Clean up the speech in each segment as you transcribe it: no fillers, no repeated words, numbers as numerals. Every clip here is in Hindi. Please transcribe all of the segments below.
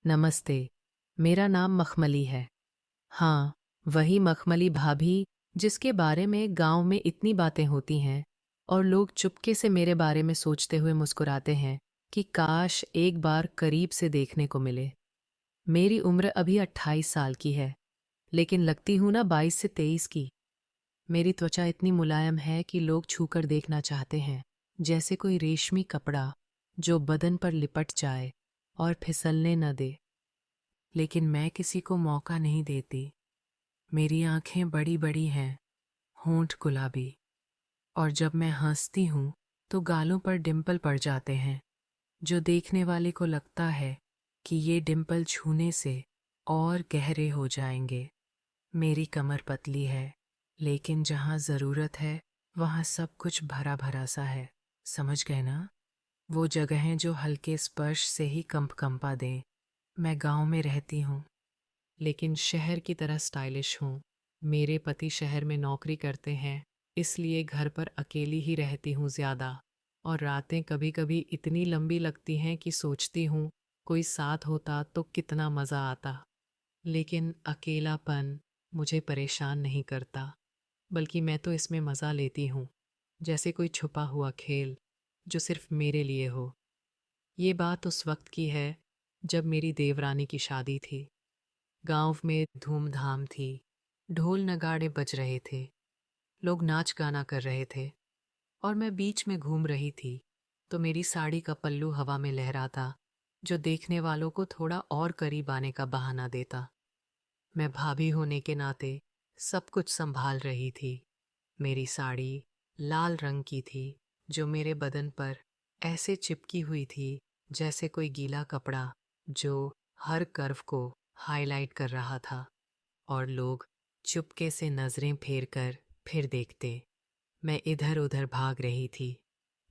नमस्ते। मेरा नाम मखमली है। हाँ, वही मखमली भाभी जिसके बारे में गांव में इतनी बातें होती हैं और लोग चुपके से मेरे बारे में सोचते हुए मुस्कुराते हैं कि काश एक बार करीब से देखने को मिले। मेरी उम्र अभी 28 साल की है, लेकिन लगती हूं ना 22 से 23 की। मेरी त्वचा इतनी मुलायम है कि लोग छूकर देखना चाहते हैं, जैसे कोई रेशमी कपड़ा जो बदन पर लिपट जाए और फिसलने न दे। लेकिन मैं किसी को मौका नहीं देती। मेरी आंखें बड़ी बड़ी हैं, होंठ गुलाबी, और जब मैं हंसती हूँ तो गालों पर डिंपल पड़ जाते हैं, जो देखने वाले को लगता है कि ये डिंपल छूने से और गहरे हो जाएंगे। मेरी कमर पतली है, लेकिन जहाँ ज़रूरत है वहाँ सब कुछ भरा भरा सा है। समझ गए ना? वो जगहें जो हल्के स्पर्श से ही कंपा दें। मैं गांव में रहती हूँ, लेकिन शहर की तरह स्टाइलिश हूँ। मेरे पति शहर में नौकरी करते हैं, इसलिए घर पर अकेली ही रहती हूँ ज़्यादा। और रातें कभी कभी इतनी लंबी लगती हैं कि सोचती हूँ कोई साथ होता तो कितना मज़ा आता। लेकिन अकेलापन मुझे परेशान नहीं करता, बल्कि मैं तो इसमें मज़ा लेती हूँ, जैसे कोई छुपा हुआ खेल जो सिर्फ मेरे लिए हो। ये बात उस वक्त की है जब मेरी देवरानी की शादी थी। गांव में धूमधाम थी, ढोल नगाड़े बज रहे थे, लोग नाच गाना कर रहे थे, और मैं बीच में घूम रही थी। तो मेरी साड़ी का पल्लू हवा में लहराता, जो देखने वालों को थोड़ा और करीब आने का बहाना देता। मैं भाभी होने के नाते सब कुछ संभाल रही थी। मेरी साड़ी लाल रंग की थी, जो मेरे बदन पर ऐसे चिपकी हुई थी जैसे कोई गीला कपड़ा जो हर कर्व को हाईलाइट कर रहा था। और लोग चुपके से नजरें फेर कर फिर देखते। मैं इधर उधर भाग रही थी,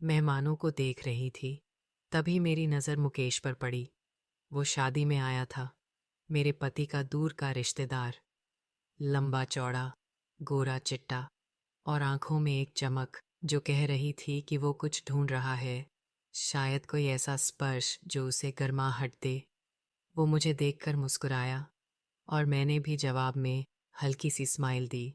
मेहमानों को देख रही थी। तभी मेरी नज़र मुकेश पर पड़ी। वो शादी में आया था, मेरे पति का दूर का रिश्तेदार। लंबा चौड़ा, गोरा चिट्टा, और आंखों में एक चमक जो कह रही थी कि वो कुछ ढूंढ रहा है, शायद कोई ऐसा स्पर्श जो उसे गर्माहट दे। वो मुझे देखकर मुस्कुराया, और मैंने भी जवाब में हल्की सी स्माइल दी।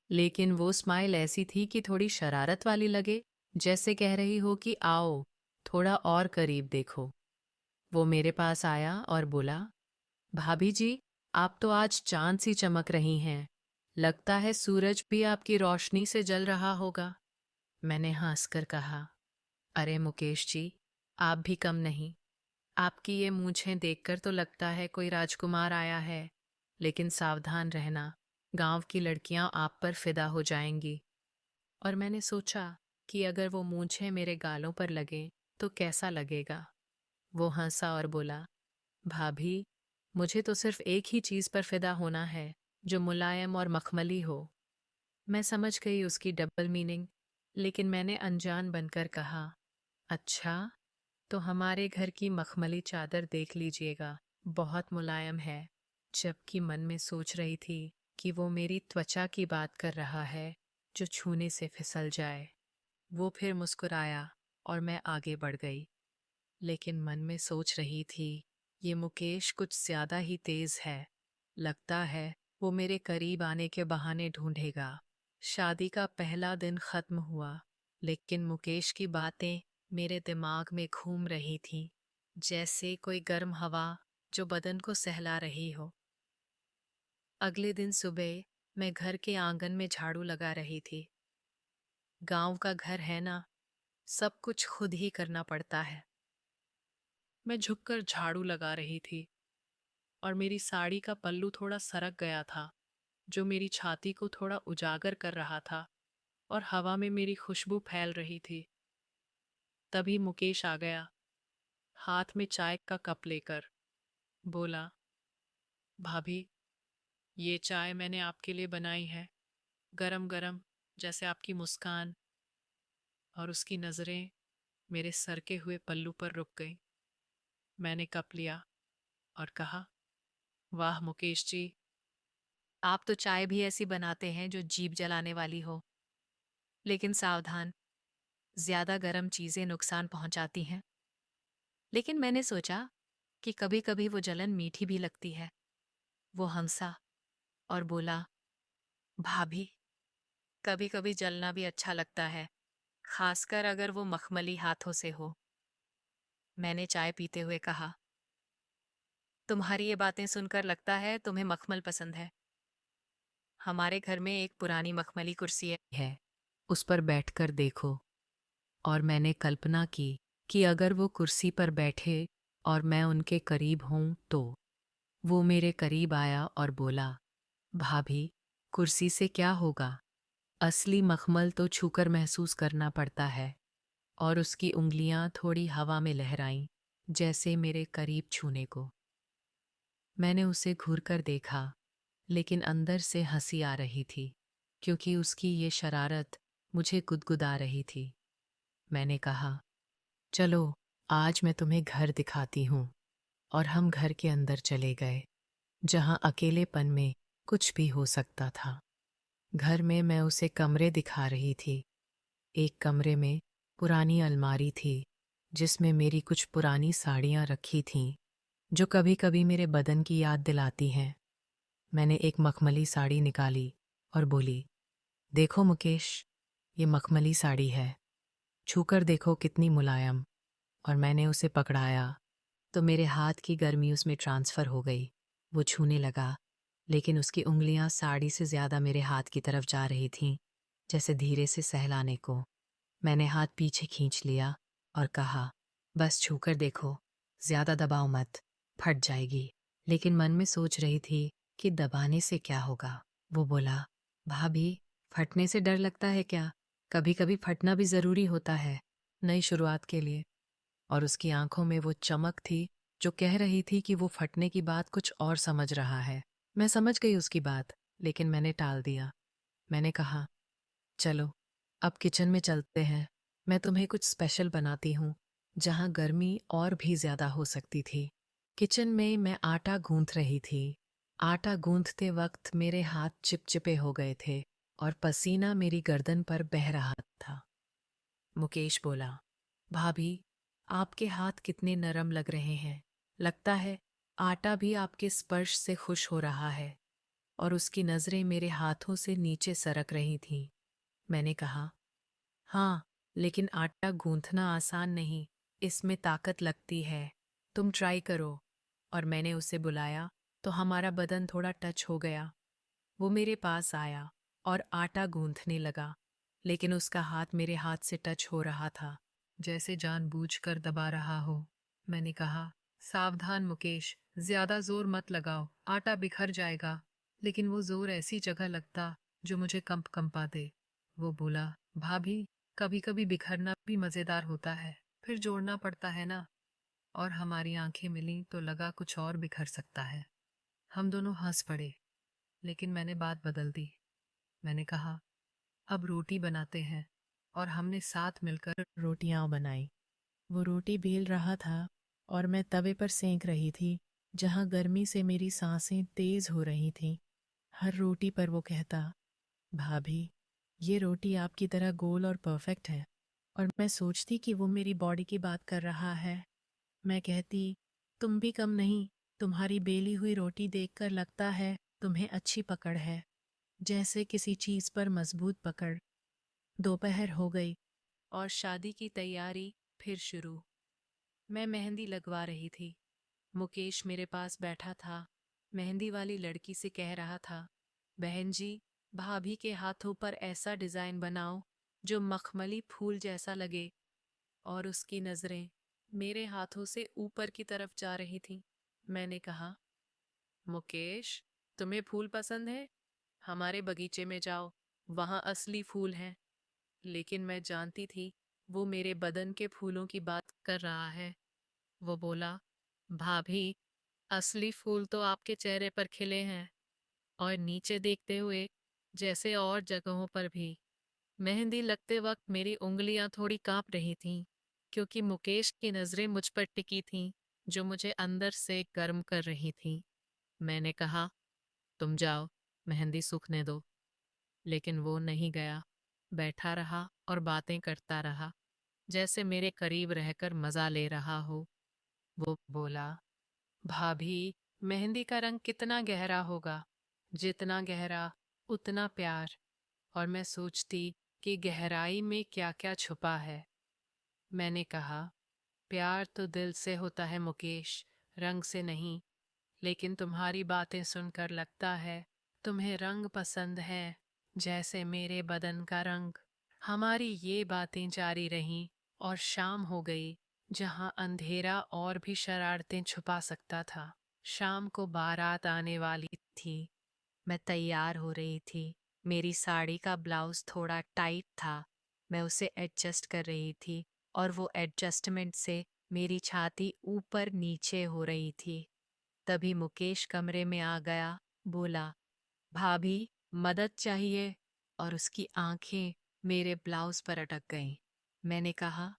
लेकिन वो स्माइल ऐसी थी कि थोड़ी शरारत वाली लगे, जैसे कह रही हो कि आओ, थोड़ा और करीब देखो। वो मेरे पास आया और बोला, भाभी जी, आप तो आज चांद सी चमक रही हैं। लगता है सूरज भी आपकी रोशनी से जल रहा होगा। मैंने हंसकर कहा, अरे मुकेश जी, आप भी कम नहीं। आपकी ये मूंछें देखकर तो लगता है कोई राजकुमार आया है। लेकिन सावधान रहना, गांव की लड़कियां आप पर फिदा हो जाएंगी। और मैंने सोचा कि अगर वो मूंछें मेरे गालों पर लगे तो कैसा लगेगा। वो हंसा और बोला, भाभी, मुझे तो सिर्फ एक ही चीज पर फिदा होना है, जो मुलायम और मखमली हो। मैं समझ गई उसकी डबल मीनिंग, लेकिन मैंने अनजान बनकर कहा, अच्छा, तो हमारे घर की मखमली चादर देख लीजिएगा, बहुत मुलायम है। जबकि मन में सोच रही थी कि वो मेरी त्वचा की बात कर रहा है, जो छूने से फिसल जाए। वो फिर मुस्कुराया और मैं आगे बढ़ गई, लेकिन मन में सोच रही थी, ये मुकेश कुछ ज्यादा ही तेज है। लगता है वो मेरे करीब आने के बहाने ढूंढेगा। शादी का पहला दिन खत्म हुआ, लेकिन मुकेश की बातें मेरे दिमाग में घूम रही थीं, जैसे कोई गर्म हवा जो बदन को सहला रही हो। अगले दिन सुबह मैं घर के आंगन में झाड़ू लगा रही थी। गांव का घर है ना, सब कुछ खुद ही करना पड़ता है। मैं झुककर झाड़ू लगा रही थी, और मेरी साड़ी का पल्लू थोड़ा सरक गया था, जो मेरी छाती को थोड़ा उजागर कर रहा था, और हवा में मेरी खुशबू फैल रही थी। तभी मुकेश आ गया, हाथ में चाय का कप लेकर। बोला, भाभी, ये चाय मैंने आपके लिए बनाई है, गरम गरम, जैसे आपकी मुस्कान। और उसकी नज़रें मेरे सरके हुए पल्लू पर रुक गईं। मैंने कप लिया और कहा, वाह मुकेश जी, आप तो चाय भी ऐसी बनाते हैं जो जीभ जलाने वाली हो। लेकिन सावधान, ज्यादा गर्म चीजें नुकसान पहुंचाती हैं। लेकिन मैंने सोचा, कि कभी कभी वो जलन मीठी भी लगती है। वो हंसा और बोला, भाभी, कभी कभी जलना भी अच्छा लगता है, खासकर अगर वो मखमली हाथों से हो। मैंने चाय पीते हुए कहा, तुम्हारी ये बातें सुनकर लगता है तुम्हें मखमल पसंद है। हमारे घर में एक पुरानी मखमली कुर्सी है, उस पर बैठकर देखो। और मैंने कल्पना की कि अगर वो कुर्सी पर बैठे और मैं उनके करीब हूं तो। वो मेरे करीब आया और बोला, भाभी, कुर्सी से क्या होगा? असली मखमल तो छूकर महसूस करना पड़ता है। और उसकी उंगलियां थोड़ी हवा में लहराईं, जैसे मेरे करीब छूने को। मैंने उसे घूरकर देखा, लेकिन अंदर से हंसी आ रही थी, क्योंकि उसकी ये शरारत मुझे गुदगुदा रही थी। मैंने कहा, चलो, आज मैं तुम्हें घर दिखाती हूँ। और हम घर के अंदर चले गए, जहाँ अकेलेपन में कुछ भी हो सकता था। घर में मैं उसे कमरे दिखा रही थी। एक कमरे में पुरानी अलमारी थी, जिसमें मेरी कुछ पुरानी साड़ियाँ रखी थीं, जो कभी-कभी मेरे बदन की याद दिलाती हैं। मैंने एक मखमली साड़ी निकाली और बोली, देखो मुकेश, ये मखमली साड़ी है। छूकर देखो कितनी मुलायम। और मैंने उसे पकड़ाया, तो मेरे हाथ की गर्मी उसमें ट्रांसफ़र हो गई। वो छूने लगा, लेकिन उसकी उंगलियां साड़ी से ज़्यादा मेरे हाथ की तरफ जा रही थीं, जैसे धीरे से सहलाने को। मैंने हाथ पीछे खींच लिया और कहा, बस छूकर देखो, ज़्यादा दबाओ मत, फट जाएगी। लेकिन मन में सोच रही थी कि दबाने से क्या होगा। वो बोला, भाभी, फटने से डर लगता है क्या? कभी कभी फटना भी ज़रूरी होता है, नई शुरुआत के लिए। और उसकी आंखों में वो चमक थी, जो कह रही थी कि वो फटने की बात कुछ और समझ रहा है। मैं समझ गई उसकी बात, लेकिन मैंने टाल दिया। मैंने कहा, चलो, अब किचन में चलते हैं। मैं तुम्हें कुछ स्पेशल बनाती हूँ, जहाँ गर्मी और भी ज़्यादा हो सकती थी। किचन में मैं आटा गूंथ रही थी। आटा गूंथते वक्त मेरे हाथ चिपचिपे हो गए थे और पसीना मेरी गर्दन पर बह रहा था। मुकेश बोला, भाभी, आपके हाथ कितने नरम लग रहे हैं। लगता है आटा भी आपके स्पर्श से खुश हो रहा है। और उसकी नज़रें मेरे हाथों से नीचे सरक रही थीं। मैंने कहा, हाँ, लेकिन आटा गूंथना आसान नहीं, इसमें ताकत लगती है। तुम ट्राई करो। और मैंने उसे बुलाया, तो हमारा बदन थोड़ा टच हो गया। वो मेरे पास आया और आटा गूंथने लगा, लेकिन उसका हाथ मेरे हाथ से टच हो रहा था, जैसे जानबूझकर दबा रहा हो। मैंने कहा, सावधान मुकेश, ज्यादा जोर मत लगाओ, आटा बिखर जाएगा। लेकिन वो जोर ऐसी जगह लगता जो मुझे कंपा दे। वो बोला, भाभी, कभी कभी बिखरना भी मजेदार होता है, फिर जोड़ना पड़ता है ना। और हमारी आंखें मिली तो लगा कुछ और बिखर सकता है। हम दोनों हंस पड़े, लेकिन मैंने बात बदल दी। मैंने कहा, अब रोटी बनाते हैं। और हमने साथ मिलकर रोटियां बनाई। वो रोटी बेल रहा था और मैं तवे पर सेंक रही थी, जहां गर्मी से मेरी सांसें तेज हो रही थीं। हर रोटी पर वो कहता, भाभी, ये रोटी आपकी तरह गोल और परफेक्ट है। और मैं सोचती कि वो मेरी बॉडी की बात कर रहा है। मैं कहती, तुम भी कम नहीं, तुम्हारी बेली हुई रोटी देखकर लगता है तुम्हें अच्छी पकड़ है, जैसे किसी चीज पर मजबूत पकड़। दोपहर हो गई और शादी की तैयारी फिर शुरू। मैं मेहंदी लगवा रही थी। मुकेश मेरे पास बैठा था, मेहंदी वाली लड़की से कह रहा था, बहन जी, भाभी के हाथों पर ऐसा डिजाइन बनाओ जो मखमली फूल जैसा लगे। और उसकी नजरें मेरे हाथों से ऊपर की तरफ जा रही थीं। मैंने कहा, मुकेश, तुम्हें फूल पसंद है? हमारे बगीचे में जाओ, वहां असली फूल हैं। लेकिन मैं जानती थी वो मेरे बदन के फूलों की बात कर रहा है। वो बोला, भाभी, असली फूल तो आपके चेहरे पर खिले हैं, और नीचे देखते हुए जैसे और जगहों पर भी। मेहंदी लगते वक्त मेरी उंगलियां थोड़ी कांप रही थीं, क्योंकि मुकेश की नजरें मुझ पर टिकी थीं, जो मुझे अंदर से गर्म कर रही थीं। मैंने कहा, तुम जाओ, मेहंदी सूखने दो। लेकिन वो नहीं गया, बैठा रहा और बातें करता रहा, जैसे मेरे करीब रहकर मजा ले रहा हो। वो बोला, भाभी, मेहंदी का रंग कितना गहरा होगा? जितना गहरा, उतना प्यार। और मैं सोचती कि गहराई में क्या क्या छुपा है। मैंने कहा, प्यार तो दिल से होता है मुकेश, रंग से नहीं। लेकिन तुम्हारी बातें सुनकर लगता है तुम्हें रंग पसंद है, जैसे मेरे बदन का रंग। हमारी ये बातें जारी रहीं और शाम हो गई, जहां अंधेरा और भी शरारतें छुपा सकता था। शाम को बारात आने वाली थी। मैं तैयार हो रही थी। मेरी साड़ी का ब्लाउज थोड़ा टाइट था। मैं उसे एडजस्ट कर रही थी और वो एडजस्टमेंट से मेरी छाती ऊपर नीचे हो रही थी। तभी मुकेश कमरे में आ गया, बोला, भाभी, मदद चाहिए। और उसकी आंखें मेरे ब्लाउज पर अटक गईं। मैंने कहा,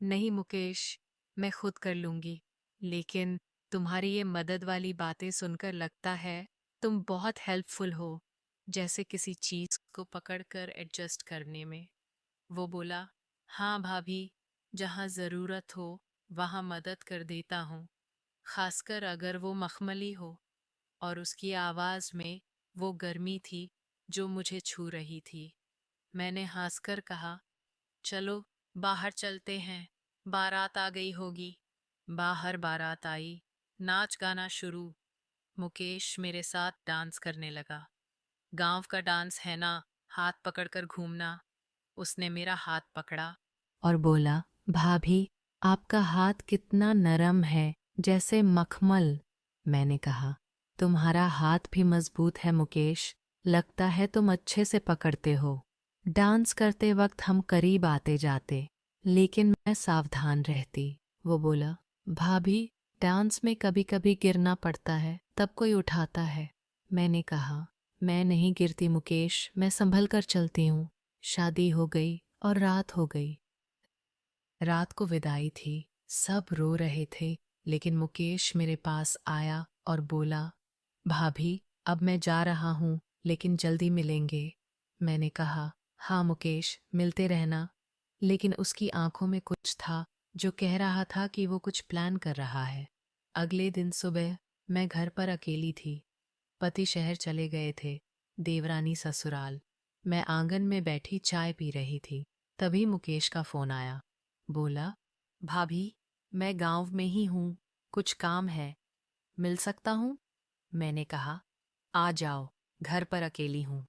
नहीं मुकेश, मैं खुद कर लूंगी। लेकिन तुम्हारी ये मदद वाली बातें सुनकर लगता है तुम बहुत हेल्पफुल हो, जैसे किसी चीज को पकड़कर एडजस्ट करने में। वो बोला, हाँ भाभी, जहाँ जरूरत हो वहाँ मदद कर देता हूँ, खासकर अगर वो मखमली हो। और उसकी आवाज में वो गर्मी थी जो मुझे छू रही थी। मैंने हंसकर कहा, चलो बाहर चलते हैं, बारात आ गई होगी। बाहर बारात आई, नाच गाना शुरू। मुकेश मेरे साथ डांस करने लगा। गांव का डांस है ना, हाथ पकड़कर घूमना। उसने मेरा हाथ पकड़ा और बोला, भाभी, आपका हाथ कितना नरम है, जैसे मखमल। मैंने कहा, तुम्हारा हाथ भी मजबूत है मुकेश, लगता है तुम अच्छे से पकड़ते हो। डांस करते वक्त हम करीब आते जाते, लेकिन मैं सावधान रहती। वो बोला, भाभी, डांस में कभी कभी गिरना पड़ता है, तब कोई उठाता है। मैंने कहा, मैं नहीं गिरती मुकेश, मैं संभल कर चलती हूँ। शादी हो गई और रात हो गई। रात को विदाई थी। सब रो रहे थे, लेकिन मुकेश मेरे पास आया और बोला, भाभी, अब मैं जा रहा हूँ, लेकिन जल्दी मिलेंगे। मैंने कहा, हाँ मुकेश, मिलते रहना। लेकिन उसकी आंखों में कुछ था जो कह रहा था कि वो कुछ प्लान कर रहा है। अगले दिन सुबह मैं घर पर अकेली थी। पति शहर चले गए थे, देवरानी ससुराल। मैं आंगन में बैठी चाय पी रही थी। तभी मुकेश का फोन आया। बोला, भाभी, मैं गांव में ही हूँ, कुछ काम है, मिल सकता हूँ? मैंने कहा, आ जाओ, घर पर अकेली हूँ।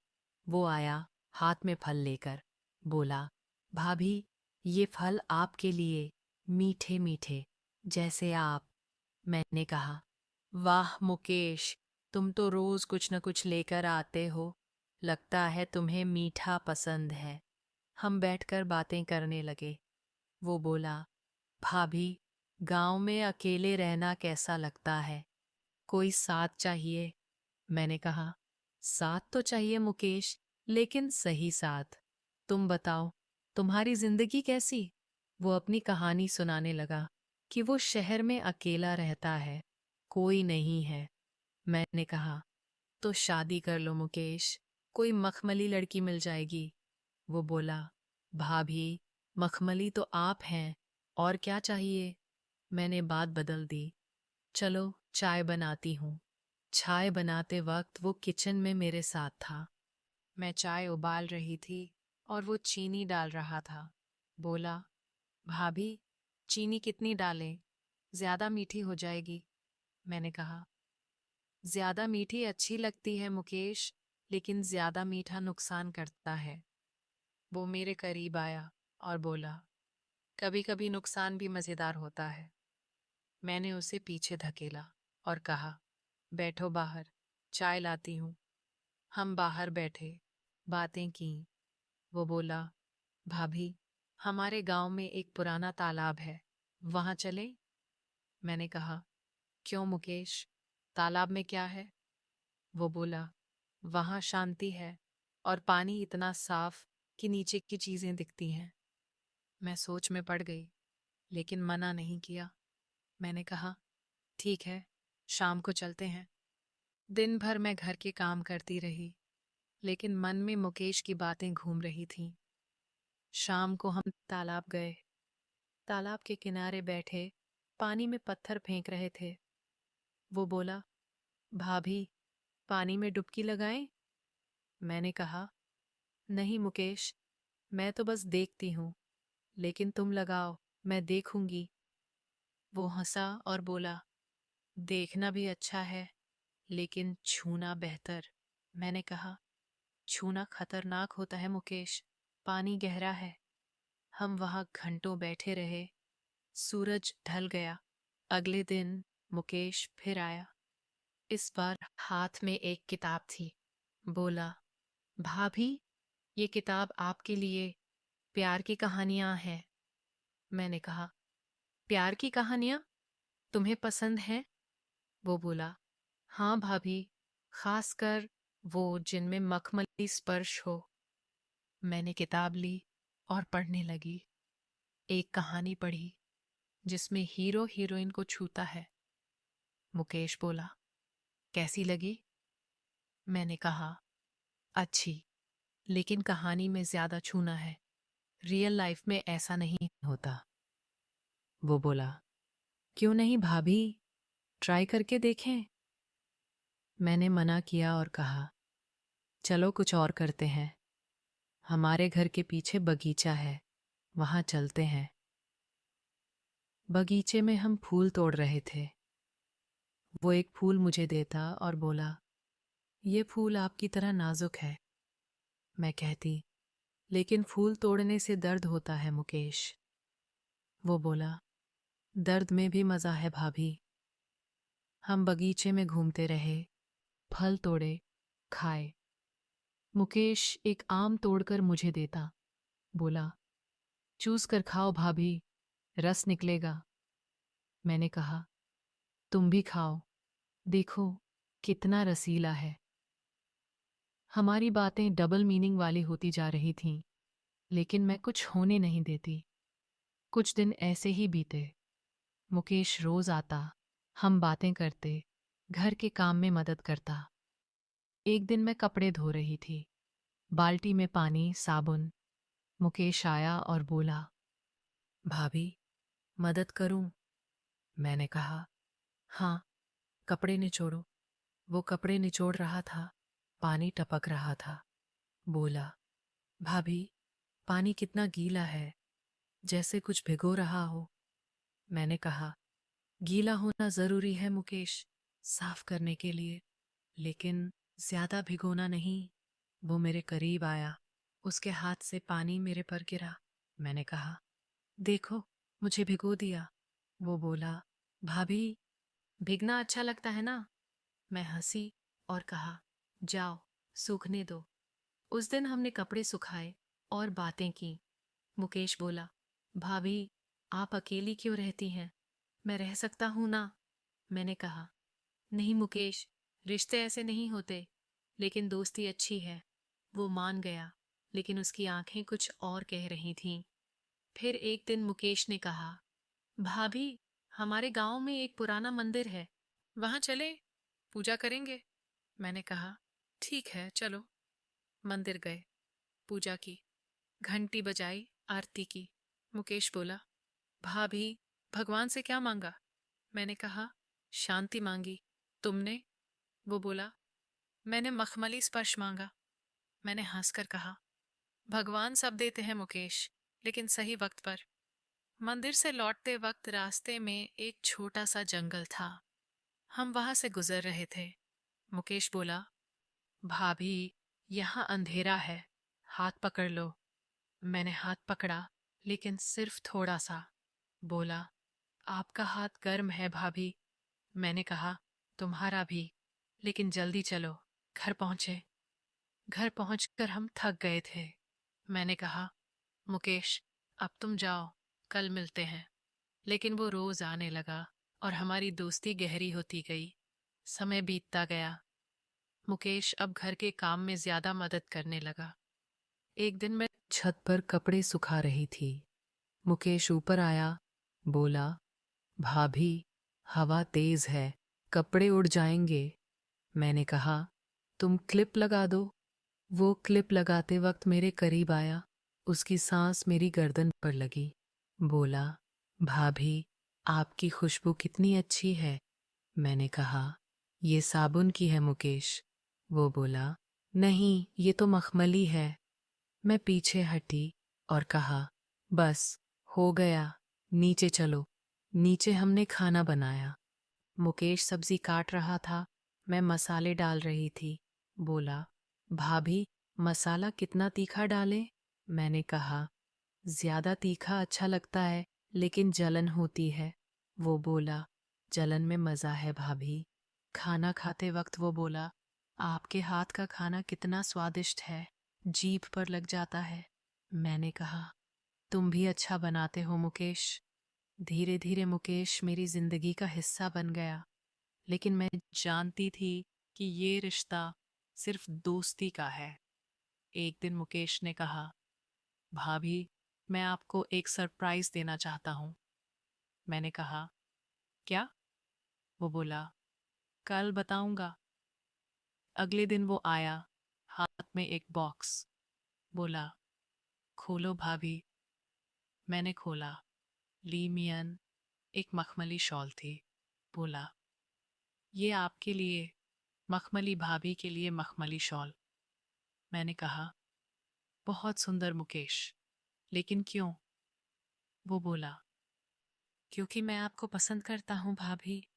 वो आया, हाथ में फल लेकर। बोला, भाभी, ये फल आपके लिए, मीठे मीठे, जैसे आप। मैंने कहा, वाह मुकेश, तुम तो रोज कुछ न कुछ लेकर आते हो। लगता है तुम्हें मीठा पसंद है। हम बैठकर बातें करने लगे। वो बोला, भाभी, गांव में अकेले रहना कैसा लगता है? कोई साथ चाहिए। मैंने कहा, साथ तो चाहिए मुकेश, लेकिन सही साथ। तुम बताओ, तुम्हारी जिंदगी कैसी? वो अपनी कहानी सुनाने लगा कि वो शहर में अकेला रहता है, कोई नहीं है। मैंने कहा, तो शादी कर लो मुकेश, कोई मखमली लड़की मिल जाएगी। वो बोला, भाभी, मखमली तो आप हैं, और क्या चाहिए? मैंने बात बदल दी, चलो चाय बनाती हूँ। चाय बनाते वक्त वो किचन में मेरे साथ था। मैं चाय उबाल रही थी और वो चीनी डाल रहा था। बोला, भाभी, चीनी कितनी डालें? ज्यादा मीठी हो जाएगी। मैंने कहा, ज्यादा मीठी अच्छी लगती है मुकेश, लेकिन ज्यादा मीठा नुकसान करता है। वो मेरे करीब आया और बोला, कभी कभी नुकसान भी मजेदार होता है। मैंने उसे पीछे धकेला और कहा, बैठो बाहर, चाय लाती हूँ। हम बाहर बैठे, बातें की। वो बोला, भाभी, हमारे गांव में एक पुराना तालाब है, वहां चलें? मैंने कहा, क्यों मुकेश, तालाब में क्या है? वो बोला, वहां शांति है और पानी इतना साफ कि नीचे की चीजें दिखती हैं। मैं सोच में पड़ गई, लेकिन मना नहीं किया। मैंने कहा, ठीक है, शाम को चलते हैं। दिन भर मैं घर के काम करती रही, लेकिन मन में मुकेश की बातें घूम रही थीं। शाम को हम तालाब गए। तालाब के किनारे बैठे पानी में पत्थर फेंक रहे थे। वो बोला, भाभी, पानी में डुबकी लगाएं? मैंने कहा, नहीं मुकेश, मैं तो बस देखती हूँ, लेकिन तुम लगाओ, मैं देखूंगी। वो हंसा और बोला, देखना भी अच्छा है, लेकिन छूना बेहतर। मैंने कहा, छूना खतरनाक होता है मुकेश, पानी गहरा है। हम वहां घंटों बैठे रहे। सूरज ढल गया। अगले दिन मुकेश फिर आया। इस बार हाथ में एक किताब थी। बोला, भाभी, ये किताब आपके लिए, प्यार की कहानियां हैं। मैंने कहा, प्यार की कहानियां तुम्हें पसंद हैं? वो बोला, हाँ भाभी, खासकर वो जिनमें मखमली स्पर्श हो। मैंने किताब ली और पढ़ने लगी। एक कहानी पढ़ी जिसमें हीरो हीरोइन को छूता है। मुकेश बोला, कैसी लगी? मैंने कहा, अच्छी, लेकिन कहानी में ज्यादा छूना है, रियल लाइफ में ऐसा नहीं होता। वो बोला, क्यों नहीं भाभी, ट्राई करके देखें। मैंने मना किया और कहा, चलो कुछ और करते हैं। हमारे घर के पीछे बगीचा है, वहां चलते हैं। बगीचे में हम फूल तोड़ रहे थे। वो एक फूल मुझे देता और बोला, ये फूल आपकी तरह नाजुक है। मैं कहती, लेकिन फूल तोड़ने से दर्द होता है मुकेश। वो बोला, दर्द में भी मजा है भाभी। हम बगीचे में घूमते रहे, फल तोड़े, खाए। मुकेश एक आम तोड़कर मुझे देता। बोला, चूस कर खाओ भाभी, रस निकलेगा। मैंने कहा, तुम भी खाओ, देखो कितना रसीला है। हमारी बातें डबल मीनिंग वाली होती जा रही थीं, लेकिन मैं कुछ होने नहीं देती। कुछ दिन ऐसे ही बीते। मुकेश रोज आता, हम बातें करते, घर के काम में मदद करता। एक दिन मैं कपड़े धो रही थी, बाल्टी में पानी, साबुन। मुकेश आया और बोला, भाभी, मदद करूं? मैंने कहा, हाँ, कपड़े निचोड़ो। वो कपड़े निचोड़ रहा था, पानी टपक रहा था। बोला, भाभी, पानी कितना गीला है, जैसे कुछ भिगो रहा हो। मैंने कहा, गीला होना जरूरी है मुकेश, साफ करने के लिए, लेकिन ज्यादा भिगोना नहीं। वो मेरे करीब आया, उसके हाथ से पानी मेरे पर गिरा। मैंने कहा, देखो, मुझे भिगो दिया। वो बोला, भाभी, भीगना अच्छा लगता है ना? मैं हंसी और कहा, जाओ, सूखने दो। उस दिन हमने कपड़े सुखाए और बातें की। मुकेश बोला, भाभी, आप अकेली क्यों रहती हैं? मैं रह सकता हूं ना? मैंने कहा, नहीं मुकेश, रिश्ते ऐसे नहीं होते, लेकिन दोस्ती अच्छी है। वो मान गया, लेकिन उसकी आंखें कुछ और कह रही थीं। फिर एक दिन मुकेश ने कहा, भाभी, हमारे गांव में एक पुराना मंदिर है, वहां चले, पूजा करेंगे। मैंने कहा, ठीक है, चलो। मंदिर गए, पूजा की, घंटी बजाई, आरती की। मुकेश बोला, भाभी, भगवान से क्या मांगा? मैंने कहा, शांति मांगी। तुमने? वो बोला, मैंने मखमली स्पर्श मांगा। मैंने हंसकर कहा, भगवान सब देते हैं मुकेश, लेकिन सही वक्त पर। मंदिर से लौटते वक्त रास्ते में एक छोटा सा जंगल था। हम वहां से गुजर रहे थे। मुकेश बोला, भाभी, यहाँ अंधेरा है, हाथ पकड़ लो। मैंने हाथ पकड़ा, लेकिन सिर्फ थोड़ा सा। बोला, आपका हाथ गर्म है भाभी। मैंने कहा, तुम्हारा भी, लेकिन जल्दी चलो। घर पहुंचे। घर पहुंचकर हम थक गए थे। मैंने कहा, मुकेश, अब तुम जाओ, कल मिलते हैं। लेकिन वो रोज आने लगा और हमारी दोस्ती गहरी होती गई। समय बीतता गया। मुकेश अब घर के काम में ज्यादा मदद करने लगा। एक दिन मैं छत पर कपड़े सुखा रही थी। मुकेश ऊपर आया, बोला, भाभी, हवा तेज है, कपड़े उड़ जाएंगे। मैंने कहा, तुम क्लिप लगा दो। वो क्लिप लगाते वक्त मेरे करीब आया, उसकी सांस मेरी गर्दन पर लगी। बोला, भाभी, आपकी खुशबू कितनी अच्छी है। मैंने कहा, ये साबुन की है मुकेश। वो बोला, नहीं, ये तो मखमली है। मैं पीछे हटी और कहा, बस, हो गया, नीचे चलो। नीचे हमने खाना बनाया। मुकेश सब्जी काट रहा था, मैं मसाले डाल रही थी। बोला, भाभी, मसाला कितना तीखा डालें? मैंने कहा, ज्यादा तीखा अच्छा लगता है, लेकिन जलन होती है। वो बोला, जलन में मजा है भाभी। खाना खाते वक्त वो बोला, आपके हाथ का खाना कितना स्वादिष्ट है, जीभ पर लग जाता है। मैंने कहा, तुम भी अच्छा बनाते हो मुकेश। धीरे धीरे मुकेश मेरी जिंदगी का हिस्सा बन गया, लेकिन मैं जानती थी कि ये रिश्ता सिर्फ दोस्ती का है। एक दिन मुकेश ने कहा, भाभी, मैं आपको एक सरप्राइज देना चाहता हूँ। मैंने कहा, क्या? वो बोला, कल बताऊंगा। अगले दिन वो आया, हाथ में एक बॉक्स। बोला, खोलो भाभी। मैंने खोला। ली मियन एक मखमली शॉल थी। बोला, ये आपके लिए, मखमली भाभी के लिए मखमली शॉल। मैंने कहा, बहुत सुंदर मुकेश, लेकिन क्यों? वो बोला, क्योंकि मैं आपको पसंद करता हूँ भाभी,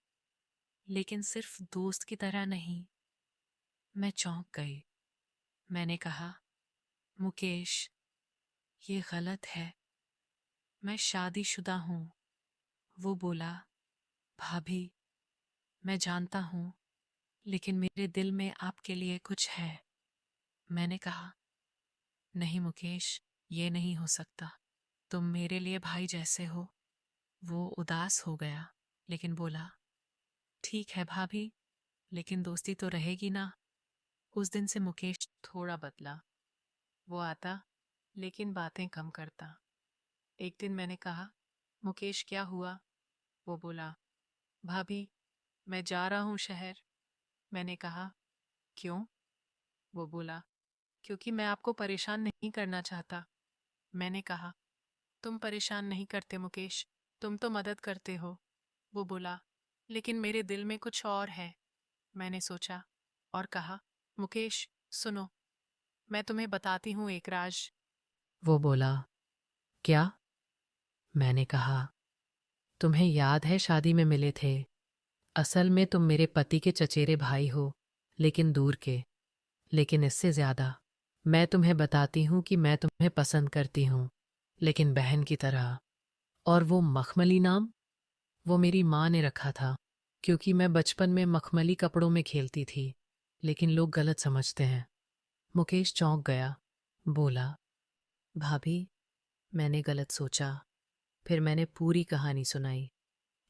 लेकिन सिर्फ दोस्त की तरह नहीं। मैं चौंक गई। मैंने कहा, मुकेश, ये गलत है, मैं शादीशुदा हूँ। वो बोला, भाभी, मैं जानता हूँ, लेकिन मेरे दिल में आपके लिए कुछ है। मैंने कहा, नहीं मुकेश, ये नहीं हो सकता, तुम मेरे लिए भाई जैसे हो। वो उदास हो गया, लेकिन बोला, ठीक है भाभी, लेकिन दोस्ती तो रहेगी ना। उस दिन से मुकेश थोड़ा बदला। वो आता, लेकिन बातें कम करता। एक दिन मैंने कहा, मुकेश क्या हुआ? वो बोला, भाभी, मैं जा रहा हूँ शहर। मैंने कहा, क्यों? वो बोला, क्योंकि मैं आपको परेशान नहीं करना चाहता। मैंने कहा, तुम परेशान नहीं करते मुकेश, तुम तो मदद करते हो। वो बोला, लेकिन मेरे दिल में कुछ और है। मैंने सोचा और कहा, मुकेश, सुनो, मैं तुम्हें बताती हूँ एक राज। वो बोला, क्या? मैंने कहा, तुम्हें याद है शादी में मिले थे? असल में तुम मेरे पति के चचेरे भाई हो, लेकिन दूर के। लेकिन इससे ज्यादा, मैं तुम्हें बताती हूँ कि मैं तुम्हें पसंद करती हूँ, लेकिन बहन की तरह। और वो मखमली नाम, वो मेरी माँ ने रखा था, क्योंकि मैं बचपन में मखमली कपड़ों में खेलती थी। लेकिन लोग गलत समझते हैं। मुकेश चौंक गया। बोला, भाभी, मैंने गलत सोचा। फिर मैंने पूरी कहानी सुनाई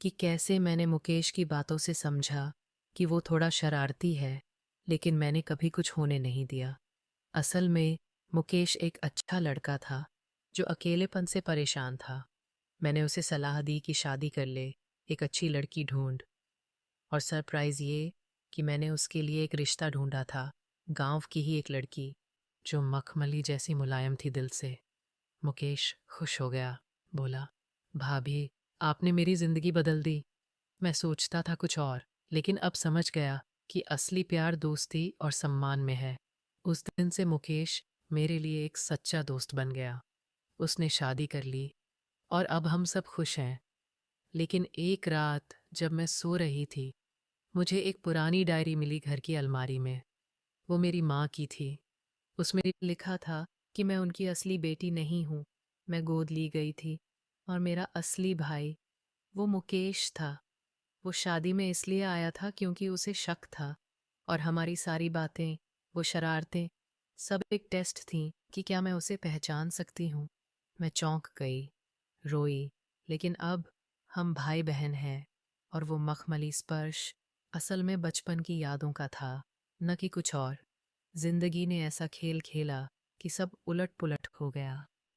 कि कैसे मैंने मुकेश की बातों से समझा कि वो थोड़ा शरारती है, लेकिन मैंने कभी कुछ होने नहीं दिया। असल में मुकेश एक अच्छा लड़का था, जो अकेलेपन से परेशान था। मैंने उसे सलाह दी कि शादी कर ले, एक अच्छी लड़की ढूंढ। और सरप्राइज़ ये कि मैंने उसके लिए एक रिश्ता ढूंढा था, गांव की ही एक लड़की, जो मखमली जैसी मुलायम थी दिल से। मुकेश खुश हो गया। बोला, भाभी, आपने मेरी जिंदगी बदल दी। मैं सोचता था कुछ और, लेकिन अब समझ गया कि असली प्यार दोस्ती और सम्मान में है। उस दिन से मुकेश मेरे लिए एक सच्चा दोस्त बन गया। उसने शादी कर ली और अब हम सब खुश हैं। लेकिन एक रात जब मैं सो रही थी, मुझे एक पुरानी डायरी मिली घर की अलमारी में। वो मेरी माँ की थी। उसमें लिखा था कि मैं उनकी असली बेटी नहीं हूँ, मैं गोद ली गई थी। और मेरा असली भाई, वो मुकेश था। वो शादी में इसलिए आया था क्योंकि उसे शक था। और हमारी सारी बातें, वो शरारतें, सब एक टेस्ट थी कि क्या मैं उसे पहचान सकती हूँ। मैं चौंक गई, रोई, लेकिन अब हम भाई बहन हैं। और वो मखमली स्पर्श असल में बचपन की यादों का था, न कि कुछ और। जिंदगी ने ऐसा खेल खेला कि सब उलट पुलट हो गया।